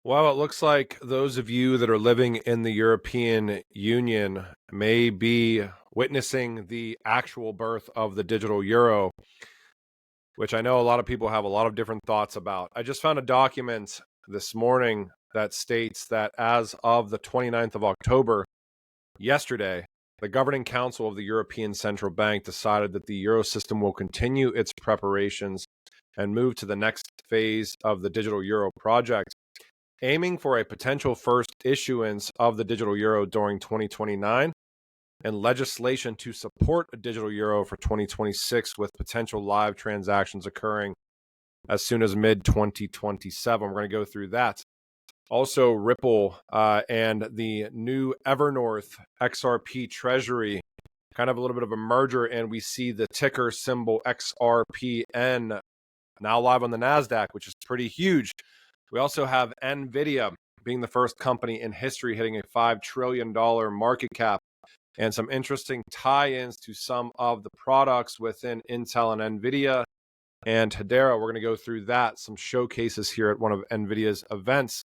Well, it looks like those of you that are living in the European Union may be witnessing the actual birth of the digital euro, which I know a lot of people have a lot of different thoughts about. I just found a document this morning that states that as of the 29th of October, yesterday, the Governing Council of the European Central Bank decided that the euro system will continue its preparations and move to the next phase of the digital euro project, aiming for a potential first issuance of the digital euro during 2029 and legislation to support a digital euro for 2026 with potential live transactions occurring as soon as mid-2027. We're going to go through that. Also, Ripple and the new Evernorth XRP Treasury, kind of a little bit of a merger, and we see the ticker symbol XRPN now live on the NASDAQ, which is pretty huge. We also have Nvidia being the first company in history hitting a $5 trillion market cap, and some interesting tie-ins to some of the products within Intel and Nvidia and Hedera. We're going to go through that, some showcases here at one of Nvidia's events.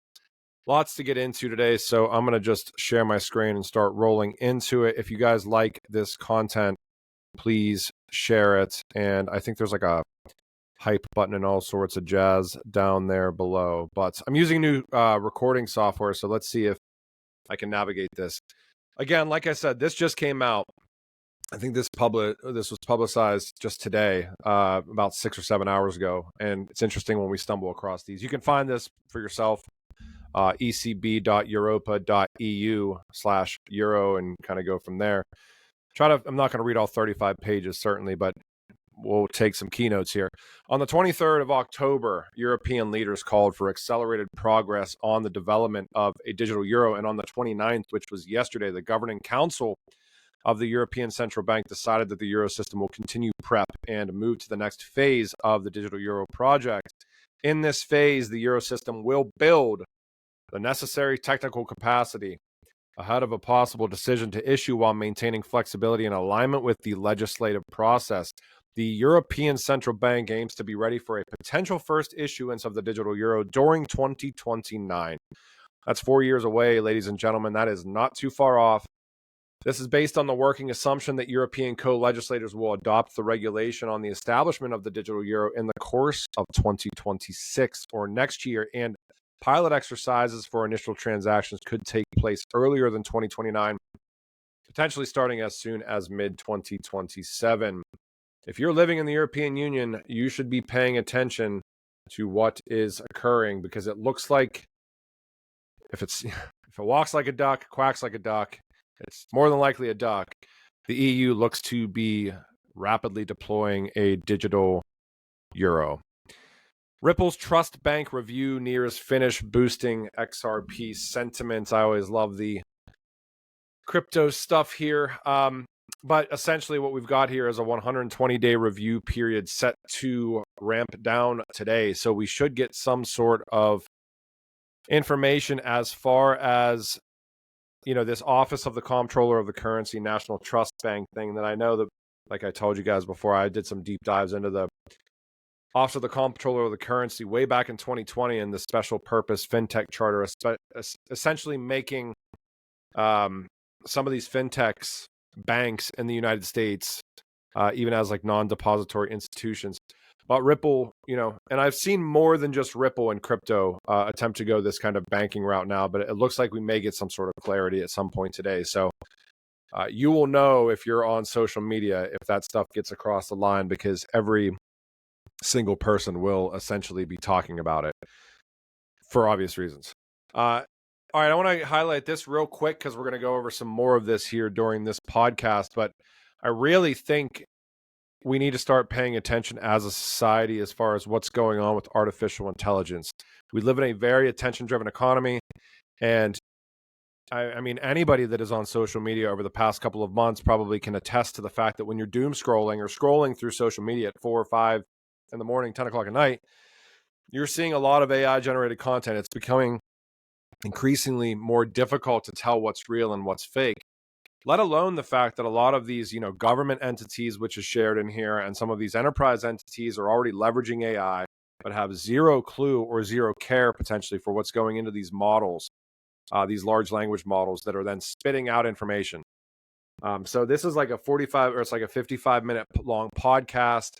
Lots to get into today, so I'm going to just share my screen and start rolling into it. If you guys like this content, please share it. And I think there's like a hype button and all sorts of jazz down there below. But I'm using new recording software, so let's see if I can navigate this. Again, like I said, this just came out. I think this was publicized just today, about 6 or 7 hours ago. And it's interesting when we stumble across these. You can find this for yourself. ecb.europa.eu/euro and kind of go from there. I'm not going to read all 35 pages, certainly, but we'll take some keynotes here. On the 23rd of October, European leaders called for accelerated progress on the development of a digital euro. And on the 29th, which was yesterday, the Governing Council of the European Central Bank decided that the euro system will continue prep and move to the next phase of the digital euro project. In this phase, the euro system will build the necessary technical capacity ahead of a possible decision to issue while maintaining flexibility and alignment with the legislative process. The European Central Bank aims to be ready for a potential first issuance of the digital euro during 2029. That's 4 years away, ladies and gentlemen. That is not too far off. This is based on the working assumption that European co-legislators will adopt the regulation on the establishment of the digital euro in the course of 2026 or next year, and pilot exercises for initial transactions could take place earlier than 2029, potentially starting as soon as mid-2027. If you're living in the European Union, you should be paying attention to what is occurring, because it looks like if it walks like a duck, quacks like a duck, it's more than likely a duck. The EU looks to be rapidly deploying a digital euro. Ripple's Trust Bank review nears finish, boosting XRP sentiment. I always love the crypto stuff here. But essentially what we've got here is a 120-day review period set to ramp down today. So we should get some sort of information as far as, this Office of the Comptroller of the Currency National Trust Bank thing that I know that, like I told you guys before, I did some deep dives into the Office of the Comptroller of the Currency way back in 2020 in the special purpose fintech charter, essentially making some of these fintechs banks in the United States, even as like non-depository institutions. But Ripple, and I've seen more than just Ripple and crypto attempt to go this kind of banking route now, but it looks like we may get some sort of clarity at some point today. So you will know if you're on social media if that stuff gets across the line, because every single person will essentially be talking about it for obvious reasons. All right, I want to highlight this real quick because we're going to go over some more of this here during this podcast, but I really think we need to start paying attention as a society as far as what's going on with artificial intelligence. We live in a very attention-driven economy, and I mean, anybody that is on social media over the past couple of months probably can attest to the fact that when you're doom scrolling or scrolling through social media at 4 or 5 in the morning, 10 o'clock at night, you're seeing a lot of AI-generated content. It's becoming increasingly more difficult to tell what's real and what's fake, let alone the fact that a lot of these, government entities, which is shared in here, and some of these enterprise entities are already leveraging AI but have zero clue or zero care potentially for what's going into these models, these large language models that are then spitting out information. So this is like a 45 or it's like a 55-minute long podcast.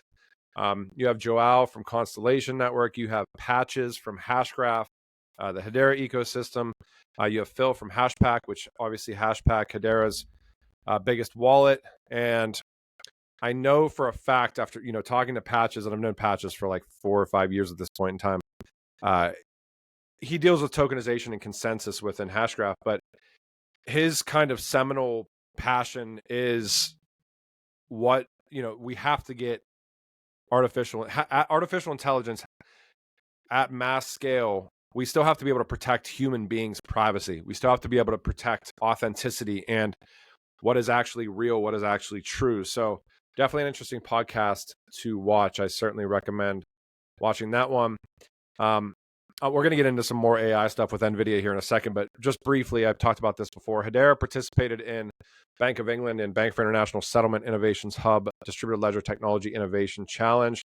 You have Joao from Constellation Network. You have Patches from Hashgraph, the Hedera ecosystem. You have Phil from Hashpack, which obviously Hashpack, Hedera's biggest wallet. And I know for a fact after, talking to Patches, and I've known Patches for like 4 or 5 years at this point in time, he deals with tokenization and consensus within Hashgraph, but his kind of seminal passion is what, we have to get artificial intelligence at mass scale. We still have to be able to protect human beings' privacy. We still have to be able to protect authenticity and what is actually real, what is actually true. So definitely an interesting podcast to watch. I certainly recommend watching that one. We're going to get into some more AI stuff with Nvidia here in a second, but just briefly, I've talked about this before. Hedera participated in Bank of England and Bank for International Settlement Innovations Hub Distributed Ledger Technology Innovation Challenge.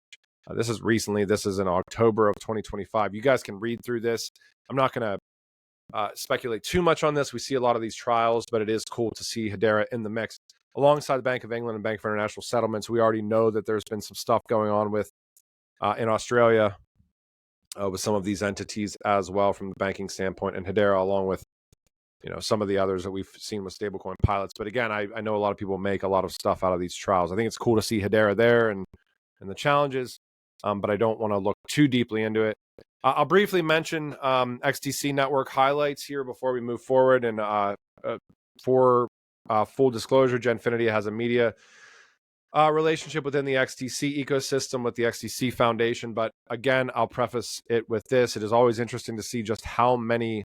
This is recently. This is in October of 2025. You guys can read through this. I'm not going to speculate too much on this. We see a lot of these trials, but it is cool to see Hedera in the mix alongside the Bank of England and Bank for International Settlements. We already know that there's been some stuff going on with in Australia with some of these entities as well from the banking standpoint, and Hedera along with some of the others that we've seen with stablecoin pilots. But again, I know a lot of people make a lot of stuff out of these trials. I think it's cool to see Hedera there and the challenges, but I don't want to look too deeply into it. I'll briefly mention XTC network highlights here before we move forward. And for full disclosure, Genfinity has a media relationship within the XTC ecosystem with the XTC Foundation. But again, I'll preface it with this. It is always interesting to see just how many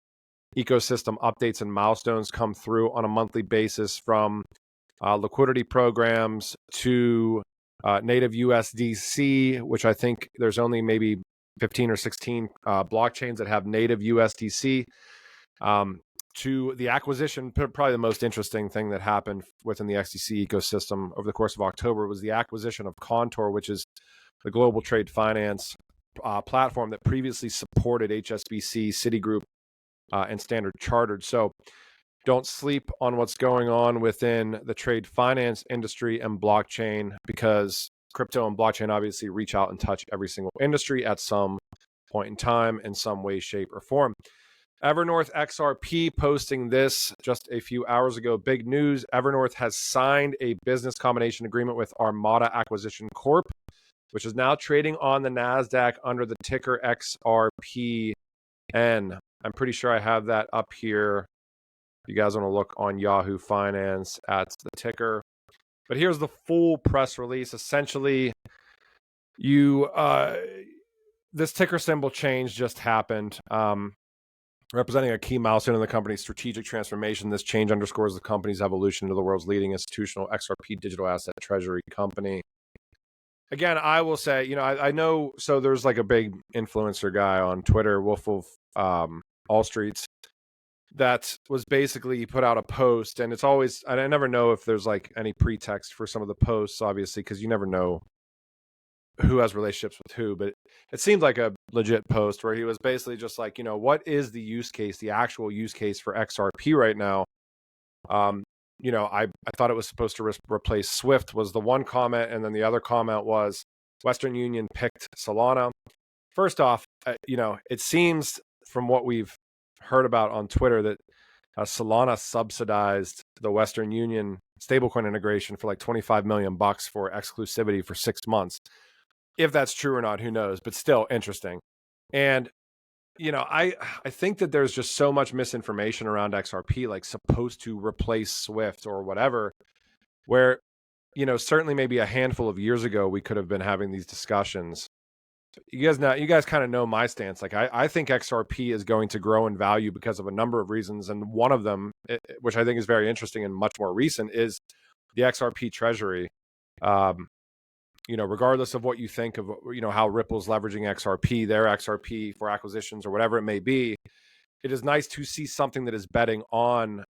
ecosystem updates and milestones come through on a monthly basis, from liquidity programs to native USDC, which I think there's only maybe 15 or 16 blockchains that have native USDC, to the acquisition. Probably the most interesting thing that happened within the XTC ecosystem over the course of October was the acquisition of Contour, which is the global trade finance platform that previously supported HSBC, Citigroup, and Standard Chartered. So don't sleep on what's going on within the trade finance industry and blockchain, because crypto and blockchain obviously reach out and touch every single industry at some point in time in some way, shape, or form. Evernorth XRP posting this just a few hours ago. Big news. Evernorth has signed a business combination agreement with Armada Acquisition Corp, which is now trading on the NASDAQ under the ticker XRPN. I'm pretty sure I have that up here. If you guys want to look on Yahoo Finance at the ticker. But here's the full press release. Essentially, this ticker symbol change just happened. Representing a key milestone in the company's strategic transformation, this change underscores the company's evolution into the world's leading institutional XRP digital asset treasury company. Again, I will say, I know, so there's like a big influencer guy on Twitter, Wolf of All Streets, that was basically put out a post, and it's always, I never know if there's like any pretext for some of the posts, obviously, because you never know who has relationships with who, but it seemed like a legit post where he was basically just like, what is the use case, the actual use case for XRP right now? I thought it was supposed to replace Swift was the one comment, and then the other comment was Western Union picked Solana. First off, it seems from what we've heard about on Twitter that Solana subsidized the Western Union stablecoin integration for like $25 million for exclusivity for 6 months. If that's true or not, who knows, but still interesting. And, I think that there's just so much misinformation around XRP, like supposed to replace Swift or whatever, where, certainly maybe a handful of years ago, we could have been having these discussions. You guys kind of know my stance. Like I think XRP is going to grow in value because of a number of reasons. And one of them, which I think is very interesting and much more recent, is the XRP Treasury. Regardless of what you think of, how Ripple's leveraging XRP, their XRP for acquisitions or whatever it may be, it is nice to see something that is betting on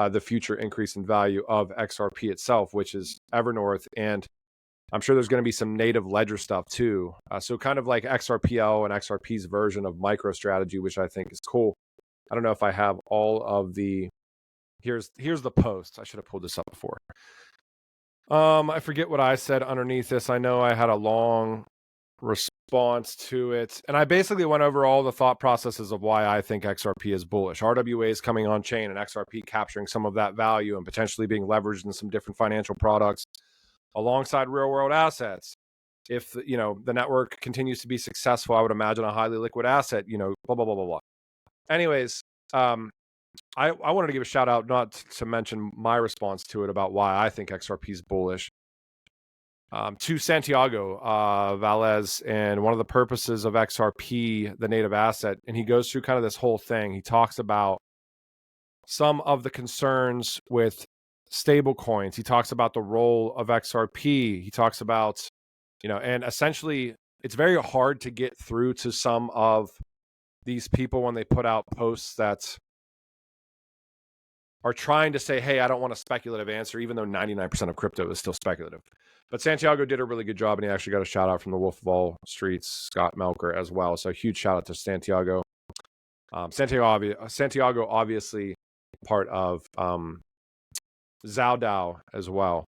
the future increase in value of XRP itself, which is Evernorth. And I'm sure there's going to be some native ledger stuff too. So kind of like XRPL and XRP's version of MicroStrategy, which I think is cool. I don't know if I have all of the, here's the post. I should have pulled this up before. I forget what I said underneath this. I know I had a long response to it. And I basically went over all the thought processes of why I think XRP is bullish. RWA is coming on chain and XRP capturing some of that value and potentially being leveraged in some different financial products alongside real world assets. If the network continues to be successful, I would imagine a highly liquid asset, blah, blah, blah, blah, blah. Anyways, I wanted to give a shout out, not to mention my response to it about why I think XRP is bullish, to Santiago Valles, and one of the purposes of XRP, the native asset. And he goes through kind of this whole thing. He talks about some of the concerns with stablecoins. He talks about the role of XRP. He talks about, and essentially it's very hard to get through to some of these people when they put out posts that are trying to say, hey, I don't want a speculative answer, even though 99% of crypto is still speculative. But Santiago did a really good job, and he actually got a shout out from the Wolf of Wall Street's Scott Melker as well. So huge shout out to Santiago. Santiago obviously part of ZaoDao as well,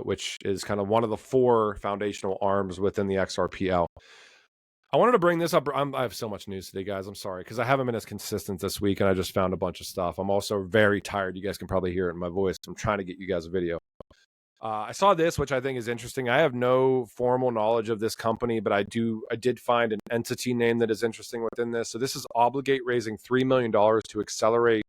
which is kind of one of the 4 foundational arms within the XRPL. I wanted to bring this up. I have so much news today, guys. I'm sorry, because I haven't been as consistent this week, and I just found a bunch of stuff. I'm also very tired. You guys can probably hear it in my voice. I'm trying to get you guys a video. I saw this, which I think is interesting. I have no formal knowledge of this company, but I did find an entity name that is interesting within this. So this is Obligate raising $3 million to accelerate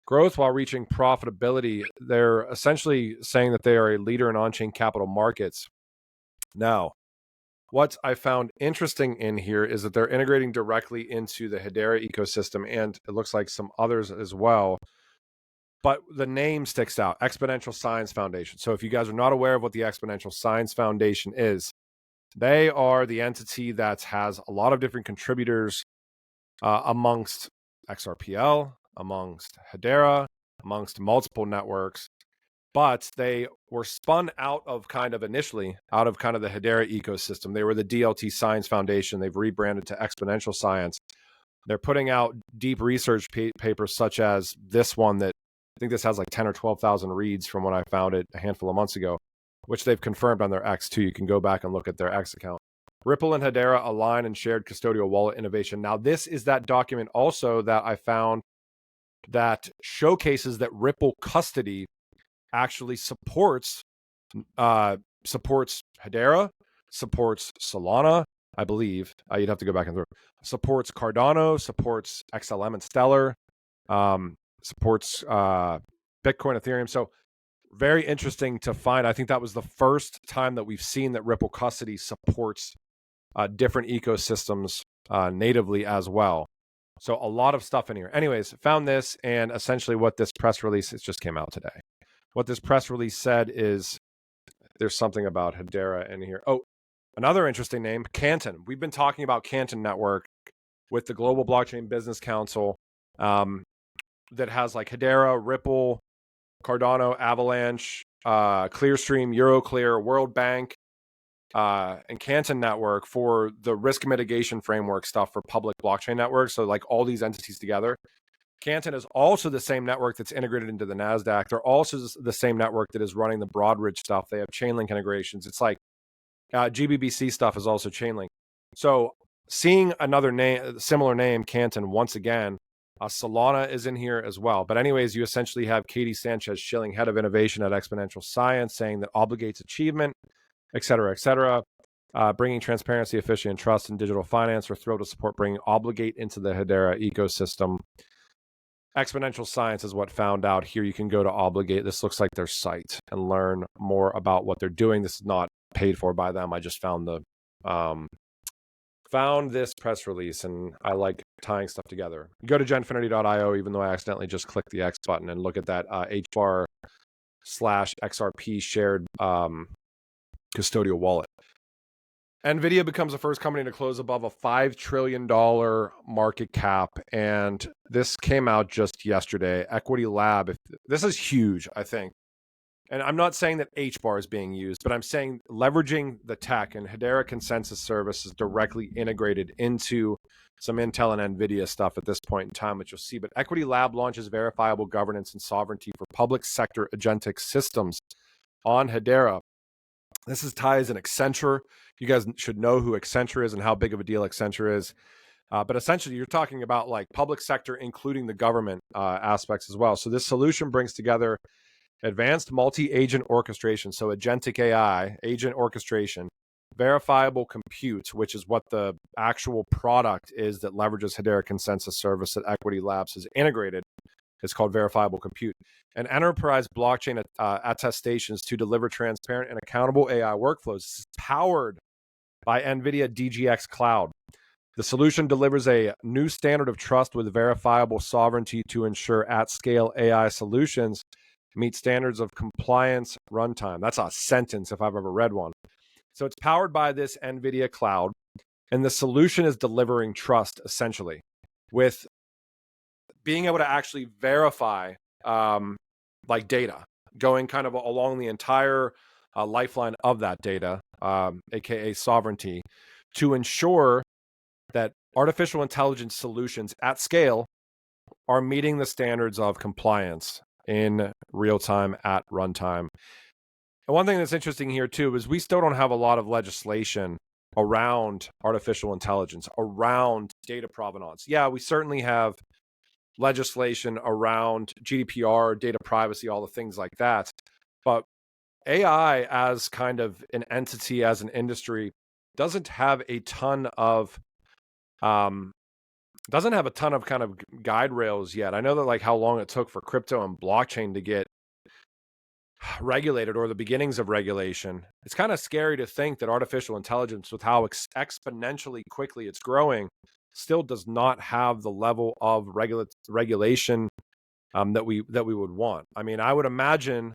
growth while reaching profitability. They're essentially saying that they are a leader in on-chain capital markets. Now, what I found interesting in here is that they're integrating directly into the Hedera ecosystem, and it looks like some others as well. But the name sticks out, Exponential Science Foundation. So if you guys are not aware of what the Exponential Science Foundation is, they are the entity that has a lot of different contributors amongst XRPL, amongst Hedera, amongst multiple networks. But they were spun out of initially out of the Hedera ecosystem. They were the DLT Science Foundation. They've rebranded to Exponential Science. They're putting out deep research papers such as this one that I think this has like 10 or 12,000 reads from when I found it a handful of months ago, which they've confirmed on their X too. You can go back and look at their X account. Ripple and Hedera align in shared custodial wallet innovation. Now, this is that document also that I found that showcases that Ripple custody actually supports Hedera, supports Solana, I believe. You'd have to go back and through. Supports Cardano, supports XLM and Stellar, supports Bitcoin, Ethereum. So very interesting to find. I think that was the first time that we've seen that Ripple custody supports different ecosystems natively as well. So a lot of stuff in here. Anyways, found this, and essentially what this press release, it just came out today. What this press release said is there's something about Hedera in here. Oh, another interesting name, Canton. We've been talking about Canton Network with the Global Blockchain Business Council that has like Hedera, Ripple, Cardano, Avalanche, Clearstream, Euroclear, World Bank, and Canton Network for the risk mitigation framework stuff for public blockchain networks. So like all these entities together. Canton is also the same network that's integrated into the NASDAQ. They're also the same network that is running the Broadridge stuff. They have Chainlink integrations. It's like GBBC stuff is also Chainlink. So seeing another name, similar name, Canton, once again, Solana is in here as well. But anyways, you essentially have Katie Sanchez Schilling, head of innovation at Exponential Science, saying that Obligate's achievement, et cetera, bringing transparency, efficiency, and trust in digital finance. We're thrilled to support bringing Obligate into the Hedera ecosystem. Exponential Science is what found out here. You can go to Obligate. This looks like their site and learn more about what they're doing. This is not paid for by them. I just found this press release, and I like tying stuff together. You go to genfinity.io, even though I accidentally just clicked the X button, and look at that HBAR/XRP shared custodial wallet. Nvidia becomes the first company to close above a $5 trillion market cap. And this came out just yesterday. Equity Lab. This is huge, I think. and I'm not saying that HBAR is being used, but I'm saying leveraging the tech, and Hedera Consensus Service is directly integrated into some Intel and Nvidia stuff at this point in time, which you'll see. But Equity Lab launches verifiable governance and sovereignty for public sector agentic systems on Hedera. This is ties in Accenture. You guys should know who Accenture is and how big of a deal Accenture is. But essentially, you're talking about like public sector, including the government aspects as well. So this solution brings together advanced multi-agent orchestration, so agentic AI, agent orchestration, verifiable compute, which is what the actual product is that leverages Hedera Consensus Service that Equity Labs has integrated. It's called verifiable compute. And enterprise blockchain attestations to deliver transparent and accountable AI workflows. This is powered by Nvidia DGX Cloud. The solution delivers a new standard of trust with verifiable sovereignty to ensure at-scale AI solutions meet standards of compliance runtime. That's a sentence if I've ever read one. So it's powered by this NVIDIA cloud, and the solution is delivering trust, essentially, with being able to actually verify like data, going kind of along the entire lifeline of that data, aka sovereignty, to ensure that artificial intelligence solutions at scale are meeting the standards of compliance in real time at runtime. And one thing that's interesting here too is we still don't have a lot of legislation around artificial intelligence, around data provenance. Yeah, we certainly have legislation around GDPR, data privacy, all the things like that. But AI as kind of an entity, as an industry, doesn't have a ton of kind of guide rails yet. I know that like how long it took for crypto and blockchain to get regulated, or the beginnings of regulation. It's kind of scary to think that artificial intelligence, with how exponentially quickly it's growing, still does not have the level of regulation that we would want. I mean, I would imagine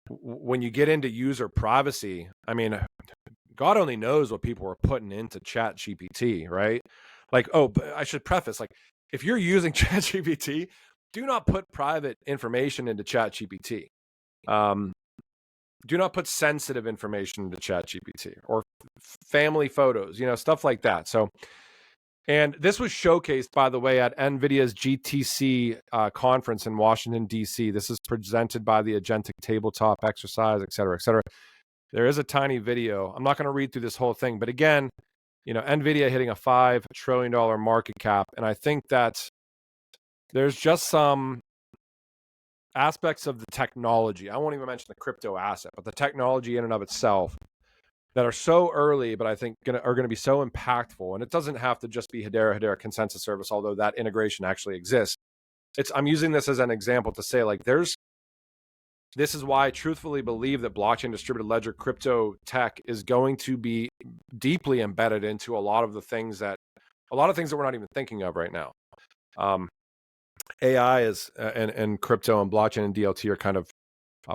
when you get into user privacy, I mean, God only knows what people are putting into Chat GPT, right? Like, oh, but I should preface, like, if you're using Chat GPT, do not put private information into Chat GPT. Do not put sensitive information into Chat GPT, or family photos, stuff like that. So, and this was showcased, by the way, at NVIDIA's GTC conference in Washington, D.C. This is presented by the Agentic Tabletop Exercise, et cetera, et cetera. There is a tiny video. I'm not going to read through this whole thing, but again, NVIDIA hitting a $5 trillion market cap. And I think that there's just some aspects of the technology. I won't even mention the crypto asset, but the technology in and of itself that are so early, but I think are going to be so impactful. And it doesn't have to just be Hedera Consensus Service, although that integration actually exists. I'm using this as an example to say, like, this is why I truthfully believe that blockchain distributed ledger crypto tech is going to be deeply embedded into a lot of things that we're not even thinking of right now. AI is and crypto and blockchain and DLT are kind of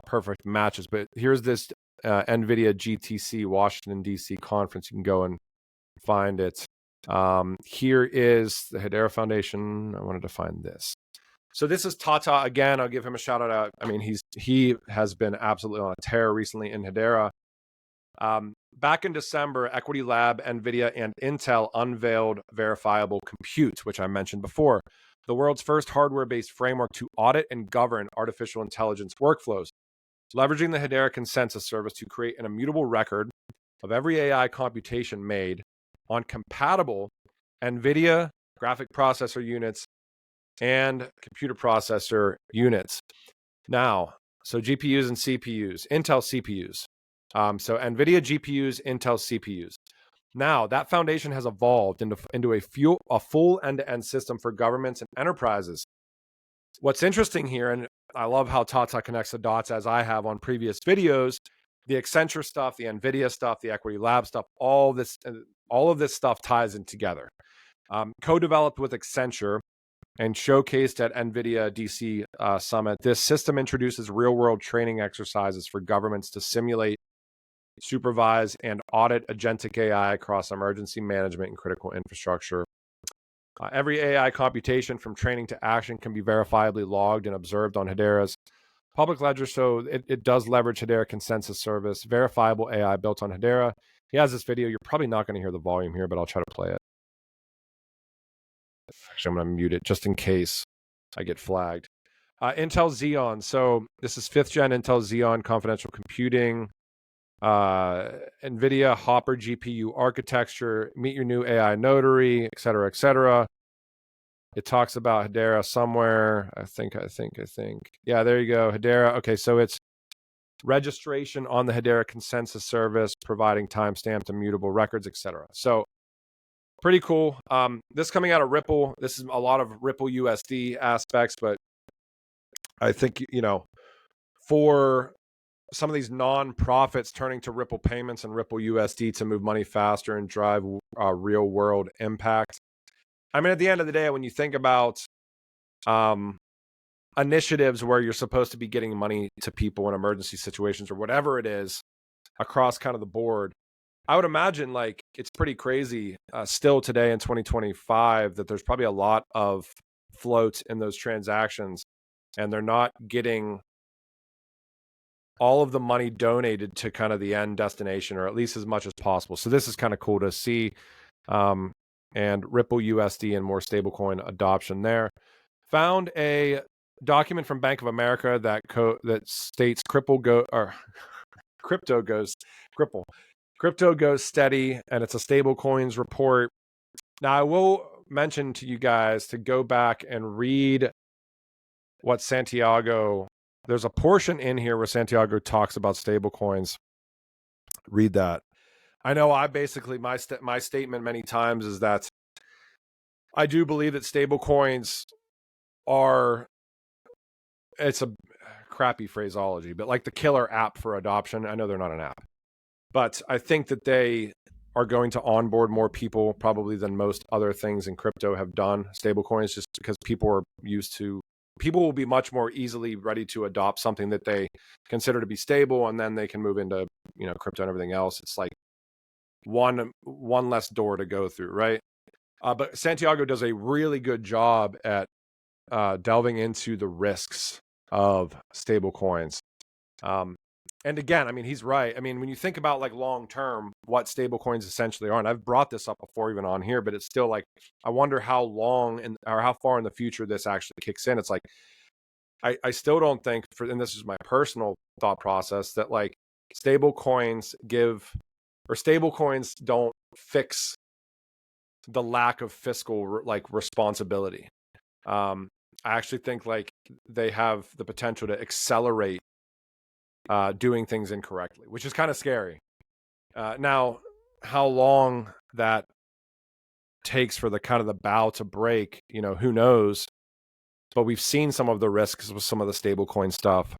perfect matches. But here's this NVIDIA GTC Washington, D.C. conference. You can go and find it. Here is the Hedera Foundation. I wanted to find this. So this is Tata. Again, I'll give him a shout out. I mean, he has been absolutely on a tear recently in Hedera. Back in December, Equity Lab, NVIDIA, and Intel unveiled verifiable compute, which I mentioned before, the world's first hardware-based framework to audit and govern artificial intelligence workflows, leveraging the Hedera Consensus Service to create an immutable record of every AI computation made on compatible NVIDIA graphic processor units and computer processor units. Now, so GPUs and CPUs, Intel CPUs. So NVIDIA GPUs, Intel CPUs. Now, that foundation has evolved into a full end-to-end system for governments and enterprises. What's interesting here, and I love how Tata connects the dots as I have on previous videos, the Accenture stuff, the NVIDIA stuff, the Equity Lab stuff, all of this stuff ties in together. Co-developed with Accenture and showcased at NVIDIA DC Summit, this system introduces real-world training exercises for governments to simulate, supervise, and audit agentic AI across emergency management and critical infrastructure. Every AI computation from training to action can be verifiably logged and observed on Hedera's Public ledger, so it does leverage Hedera consensus service, verifiable AI built on Hedera. He has this video. You're probably not going to hear the volume here, but I'll try to play it. Actually, I'm going to mute it just in case I get flagged. Intel Xeon. So this is 5th gen Intel Xeon confidential computing. Nvidia Hopper GPU architecture. Meet your new AI notary, et cetera, et cetera. It talks about Hedera somewhere. I think. Yeah, there you go. Hedera. Okay, so it's registration on the Hedera consensus service, providing timestamped immutable records, etc. So pretty cool. This coming out of Ripple. This is a lot of Ripple USD aspects, but I think, for some of these non-profits turning to Ripple payments and Ripple USD to move money faster and drive real world impact. I mean, at the end of the day, when you think about initiatives where you're supposed to be getting money to people in emergency situations or whatever it is across kind of the board, I would imagine like it's pretty crazy still today in 2025 that there's probably a lot of float in those transactions and they're not getting all of the money donated to kind of the end destination, or at least as much as possible. So this is kind of cool to see. And Ripple USD and more stablecoin adoption there. Found a document from Bank of America that states crypto goes steady, and it's a stablecoins report. Now I will mention to you guys to go back and read what Santiago. There's a portion in here where Santiago talks about stablecoins. Read that. I know I basically, my statement many times is that I do believe that stablecoins are, it's a crappy phraseology, but like the killer app for adoption. I know they're not an app, but I think that they are going to onboard more people probably than most other things in crypto have done. Stablecoins, just because people will be much more easily ready to adopt something that they consider to be stable, and then they can move into, crypto and everything else. It's like one less door to go through, right? But Santiago does a really good job at delving into the risks of stable coins. And again, I mean, he's right. I mean, when you think about like long term, what stable coins essentially are, and I've brought this up before even on here, but it's still like, I wonder how long or how far in the future this actually kicks in. It's like, I still don't think, and this is my personal thought process, that like stable coins don't fix the lack of fiscal like responsibility. I actually think like they have the potential to accelerate doing things incorrectly, which is kind of scary. Now, how long that takes for the kind of the bow to break, who knows? But we've seen some of the risks with some of the stablecoin stuff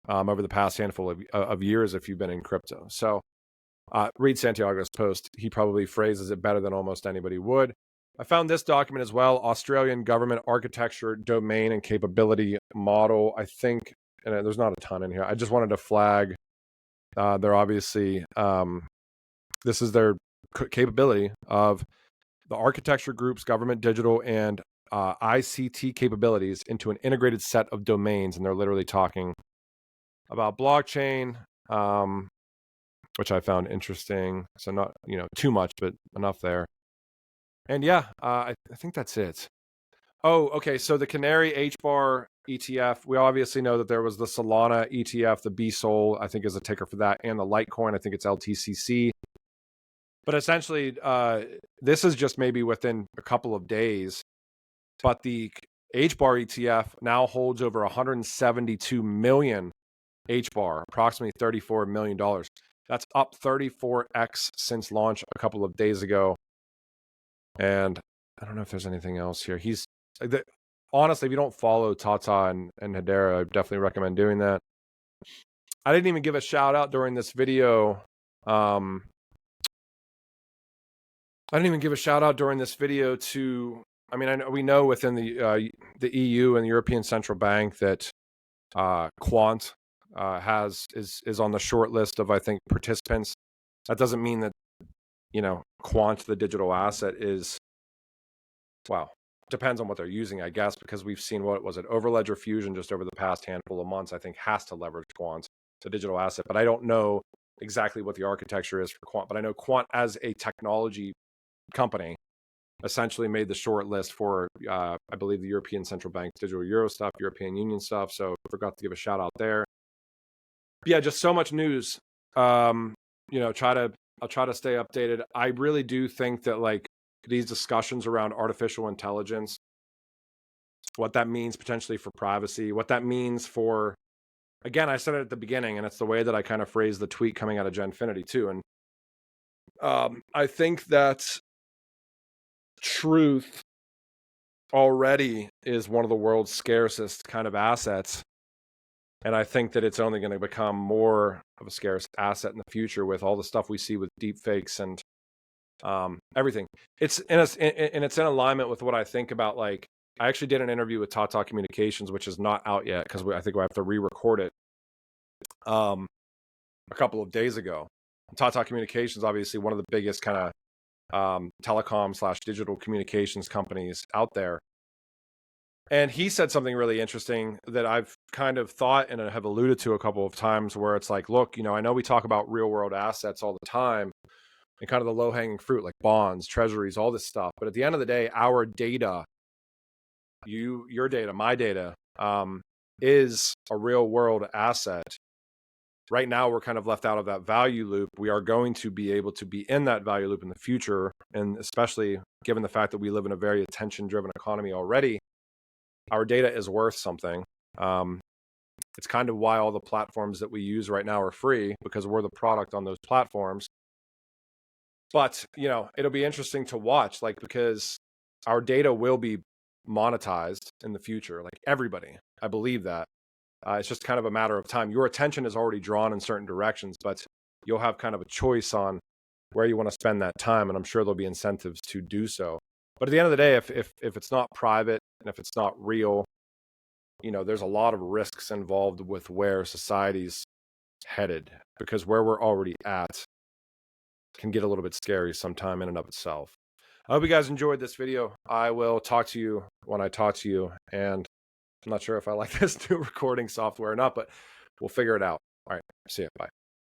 over the past handful of years if you've been in crypto. So read Santiago's post. He probably phrases it better than almost anybody would. I found this document as well, Australian Government Architecture, Domain and Capability Model. I think, and there's not a ton in here. I just wanted to flag, they're obviously, this is their capability of the architecture groups, government, digital, and ICT capabilities into an integrated set of domains. And they're literally talking about blockchain, which I found interesting. So not, too much, but enough there. And yeah, I think that's it. Oh, okay. So the Canary HBAR ETF, we obviously know that there was the Solana ETF, the BSOL, I think is a ticker for that, and the Litecoin, I think it's LTCC. But essentially, this is just maybe within a couple of days. But the HBAR ETF now holds over 172 million HBAR, approximately $34 million. That's up 34x since launch a couple of days ago. And I don't know if there's anything else here. Honestly, if you don't follow Tata and Hedera, I definitely recommend doing that. I didn't even give a shout out during this video. I didn't even give a shout out during this video to, I mean, we know within the EU and the European Central Bank that Quant is on the short list of, I think, participants. That doesn't mean that, Quant, the digital asset, is, wow, depends on what they're using, I guess, because we've seen, what was it, Overledger Fusion just over the past handful of months, I think, has to leverage quant to digital asset. But I don't know exactly what the architecture is for quant. But I know quant as a technology company essentially made the short list for, I believe, the European Central Bank's digital euro stuff, European Union stuff. So forgot to give a shout out there. But yeah, just so much news. I'll try to stay updated. I really do think that like these discussions around artificial intelligence, what that means potentially for privacy, what that means for, again, I said it at the beginning, and it's the way that I kind of phrased the tweet coming out of Genfinity too. And I think that truth already is one of the world's scarcest kind of assets. And I think that it's only going to become more of a scarce asset in the future with all the stuff we see with deep fakes and everything. It's in alignment with what I think about. Like, I actually did an interview with Tata Communications, which is not out yet because I think we have to re-record it a couple of days ago. Tata Communications, obviously one of the biggest kind of telecom / digital communications companies out there. And he said something really interesting that I've kind of thought and have alluded to a couple of times, where it's like, look, I know we talk about real world assets all the time and kind of the low hanging fruit, like bonds, treasuries, all this stuff. But at the end of the day, our data, your data, my data, is a real world asset. Right now, we're kind of left out of that value loop. We are going to be able to be in that value loop in the future. And especially given the fact that we live in a very attention driven economy already, our data is worth something. It's kind of why all the platforms that we use right now are free, because we're the product on those platforms. But, it'll be interesting to watch, like, because our data will be monetized in the future, like everybody. I believe that. It's just kind of a matter of time. Your attention is already drawn in certain directions, but you'll have kind of a choice on where you want to spend that time. And I'm sure there'll be incentives to do so. But at the end of the day, if it's not private and if it's not real, there's a lot of risks involved with where society's headed, because where we're already at can get a little bit scary sometime in and of itself. I hope you guys enjoyed this video. I will talk to you when I talk to you. And I'm not sure if I like this new recording software or not, but we'll figure it out. All right. See ya. Bye.